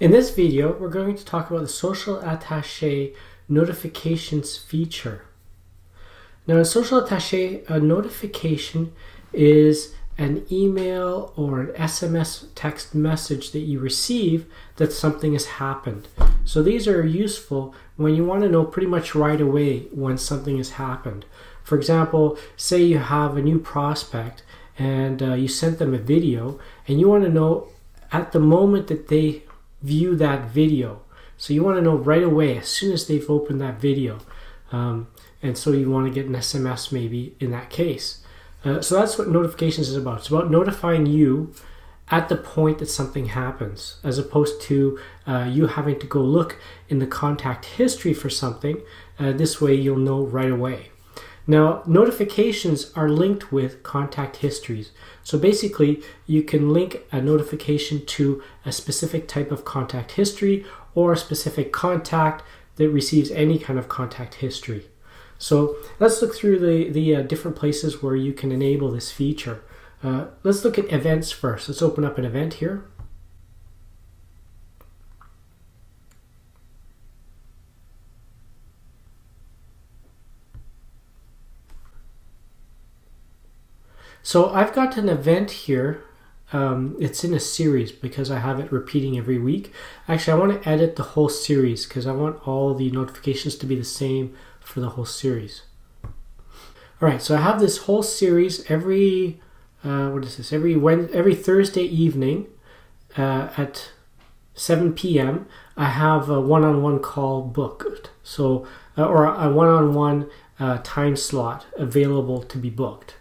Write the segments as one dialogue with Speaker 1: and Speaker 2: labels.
Speaker 1: In this video, we're going to talk about the Social Attache notifications feature. Now, in Social Attache, a notification is an email or an SMS text message that you receive that something has happened. So these are useful when you want to know pretty much right away when something has happened. For example, say you have a new prospect and you sent them a video and you want to know at the moment that they view that video. So you want to know right away as soon as they've opened that video. And so you want to get an SMS maybe in that case. So that's what notifications is about. It's about notifying you at the point that something happens, as opposed to you having to go look in the contact history for something. This way you'll know right away. Now, notifications are linked with contact histories. So basically, you can link a notification to a specific type of contact history or a specific contact that receives any kind of contact history. So let's look through the different places where you can enable this feature. Let's look at events first. Let's open up an event here. So I've got an event here. It's in a series because I have it repeating every week. Actually, I want to edit the whole series because I want all the notifications to be the same for the whole series. All right, so I have this whole series every Thursday evening at 7 p.m. I have a one-on-one call booked. So or a one-on-one time slot available to be booked.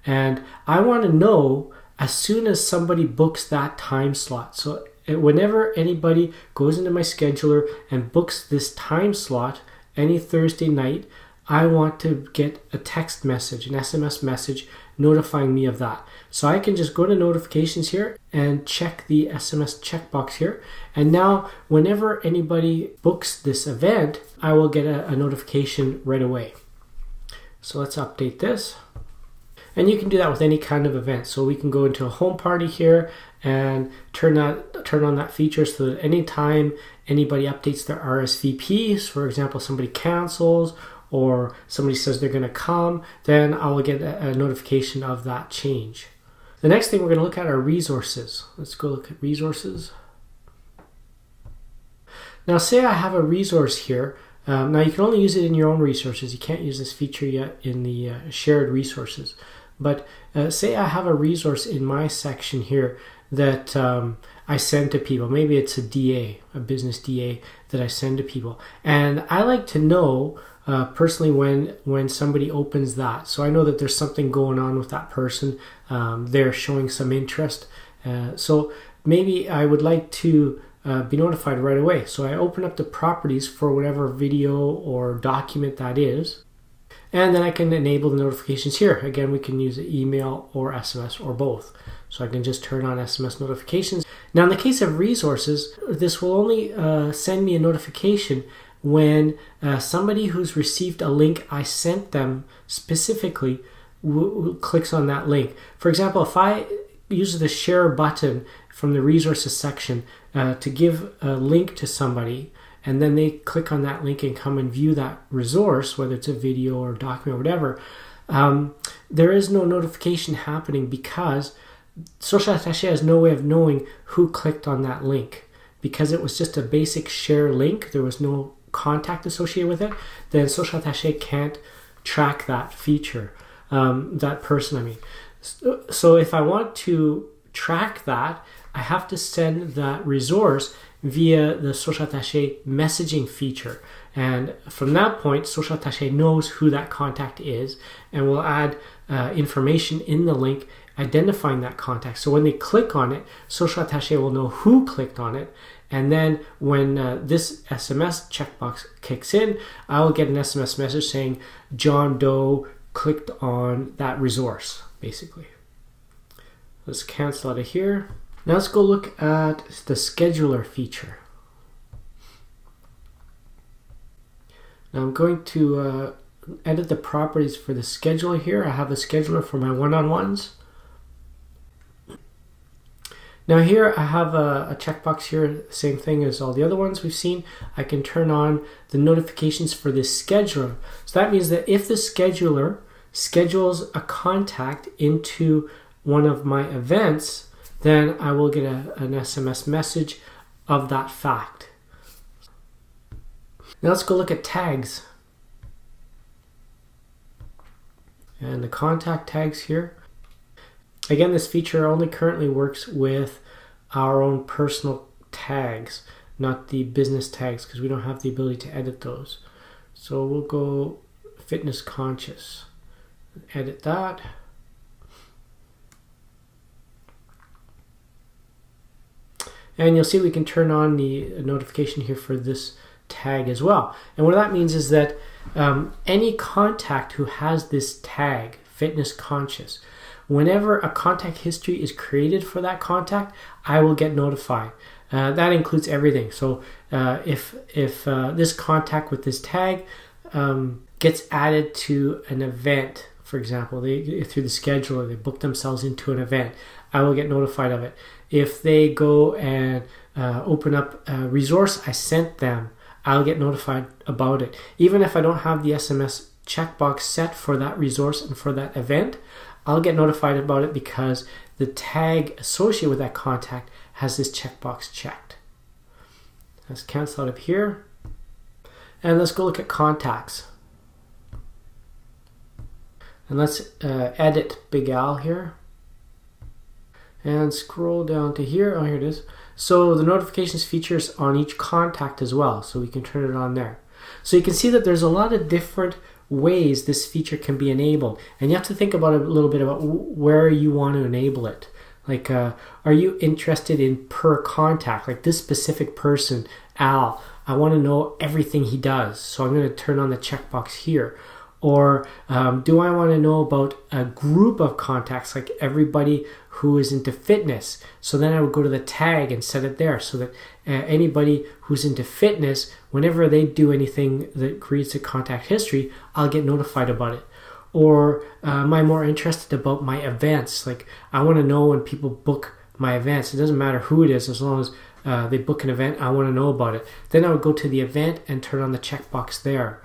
Speaker 1: And I want to know as soon as somebody books that time slot. So whenever anybody goes into my scheduler and books this time slot any Thursday night, I want to get a text message, an SMS message notifying me of that. So I can just go to notifications here and check the SMS checkbox here. And now whenever anybody books this event, I will get a notification right away. So let's update this. And you can do that with any kind of event. So we can go into a home party here and turn on that feature so that anytime anybody updates their RSVPs, for example, somebody cancels or somebody says they're going to come, then I will get a notification of that change. The next thing we're going to look at are resources. Let's go look at resources. Now say I have a resource here. Now you can only use it in your own resources. You can't use this feature yet in the shared resources. But say I have a resource in my section here that I send to people. Maybe it's a DA, a business DA that I send to people. And I like to know personally when somebody opens that. So I know that there's something going on with that person. They're showing some interest. So maybe I would like to be notified right away. So I open up the properties for whatever video or document that is. And then I can enable the notifications here. Again, we can use email or SMS or both. So I can just turn on SMS notifications. Now, in the case of resources, this will only send me a notification when somebody who's received a link I sent them specifically clicks on that link. For example, if I use the share button from the resources section to give a link to somebody, and then they click on that link and come and view that resource, whether it's a video or a document or whatever, there is no notification happening because Social Attache has no way of knowing who clicked on that link. Because it was just a basic share link, there was no contact associated with it, then Social Attache can't track that feature, that person, I mean. So if I want to track that, I have to send that resource via the Social Attache messaging feature. And from that point, Social Attache knows who that contact is and will add information in the link identifying that contact. So when they click on it, Social Attache will know who clicked on it. And then when this SMS checkbox kicks in, I will get an SMS message saying John Doe clicked on that resource, basically. Let's cancel out of here. Now let's go look at the scheduler feature. Now I'm going to edit the properties for the scheduler here. I have a scheduler for my one-on-ones. Now here I have a checkbox here, same thing as all the other ones we've seen. I can turn on the notifications for the scheduler. So that means that if the scheduler schedules a contact into one of my events, then I will get an SMS message of that fact. Now let's go look at tags. And the contact tags here. Again, this feature only currently works with our own personal tags, not the business tags, because we don't have the ability to edit those. So we'll go fitness conscious. Edit that. And you'll see we can turn on the notification here for this tag as well. And what that means is that any contact who has this tag, fitness conscious, whenever a contact history is created for that contact, I will get notified. That includes everything. So if this contact with this tag gets added to an event, for example, through the scheduler, they book themselves into an event, I will get notified of it. If they go and open up a resource I sent them, I'll get notified about it. Even if I don't have the SMS checkbox set for that resource and for that event, I'll get notified about it because the tag associated with that contact has this checkbox checked. Let's cancel out of here. And let's go look at contacts. And let's edit Big Al here. And scroll down to here. Oh, here it is. So the notifications features on each contact as well. So we can turn it on there. So you can see that there's a lot of different ways this feature can be enabled. And you have to think about it a little bit about where you want to enable it. Like, are you interested in per contact? Like this specific person, Al, I want to know everything he does. So I'm going to turn on the checkbox here. Or do I want to know about a group of contacts, like everybody who is into fitness? So then I would go to the tag and set it there so that anybody who's into fitness, whenever they do anything that creates a contact history, I'll get notified about it. Or am I more interested about my events? Like I want to know when people book my events. It doesn't matter who it is, as long as they book an event, I want to know about it. Then I would go to the event and turn on the checkbox there.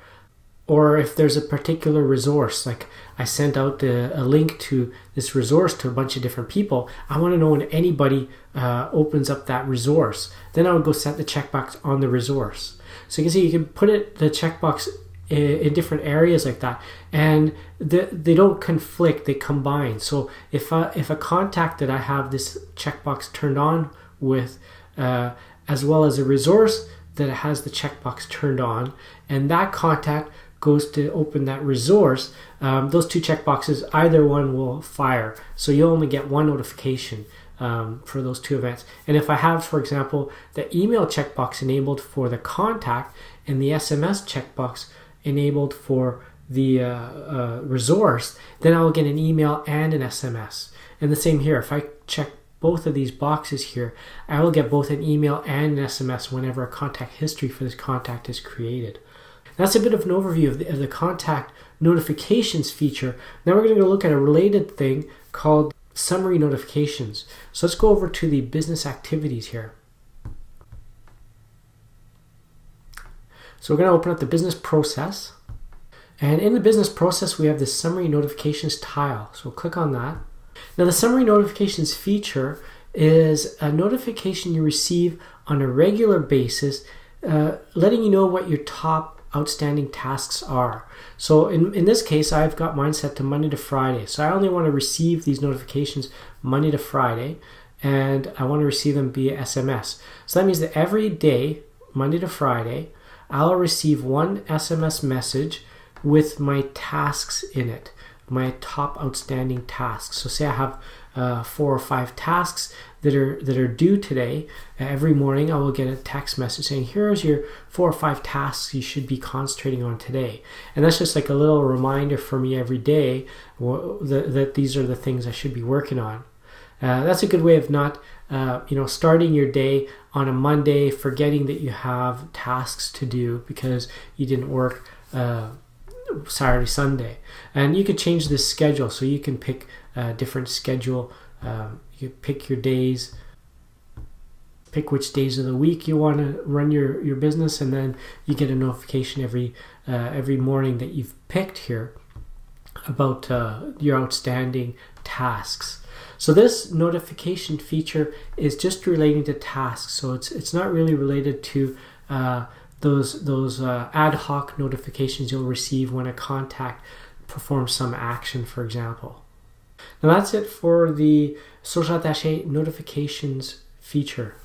Speaker 1: Or if there's a particular resource, like I sent out a link to this resource to a bunch of different people, I want to know when anybody opens up that resource. Then I would go set the checkbox on the resource. So you can see you can put the checkbox in different areas like that, and they don't conflict, they combine. So if a contact that I have this checkbox turned on with, as well as a resource that has the checkbox turned on, and that contact goes to open that resource, those two checkboxes, either one will fire. So you'll only get one notification for those two events. And if I have, for example, the email checkbox enabled for the contact and the SMS checkbox enabled for the resource, then I'll get an email and an SMS. And the same here, if I check both of these boxes here, I will get both an email and an SMS whenever a contact history for this contact is created. That's a bit of an overview of the contact notifications feature. Now we're going to go look at a related thing called summary notifications. So let's go over to the business activities here. So we're going to open up the business process. And in the business process, we have this summary notifications tile. So we'll click on that. Now the summary notifications feature is a notification you receive on a regular basis, letting you know what your top outstanding tasks are. So in this case, I've got mine set to Monday to Friday. So I only want to receive these notifications Monday to Friday, and I want to receive them via SMS. So that means that every day, Monday to Friday, I'll receive one SMS message with my tasks in it, my top outstanding tasks. So say I have 4 or 5 tasks that are due today. Every morning I will get a text message saying, here's your 4 or 5 tasks you should be concentrating on today. And that's just like a little reminder for me every day that these are the things I should be working on. That's a good way of not starting your day on a Monday forgetting that you have tasks to do because you didn't work Saturday, Sunday. And you could change this schedule, so you can pick a different schedule. You pick your days pick which days of the week you want to run your business, and then you get a notification every morning that you've picked here about your outstanding tasks. So this notification feature is just relating to tasks, so it's not really related to those ad hoc notifications you'll receive when a contact performs some action, for example. Now that's it for the Social Attache notifications feature.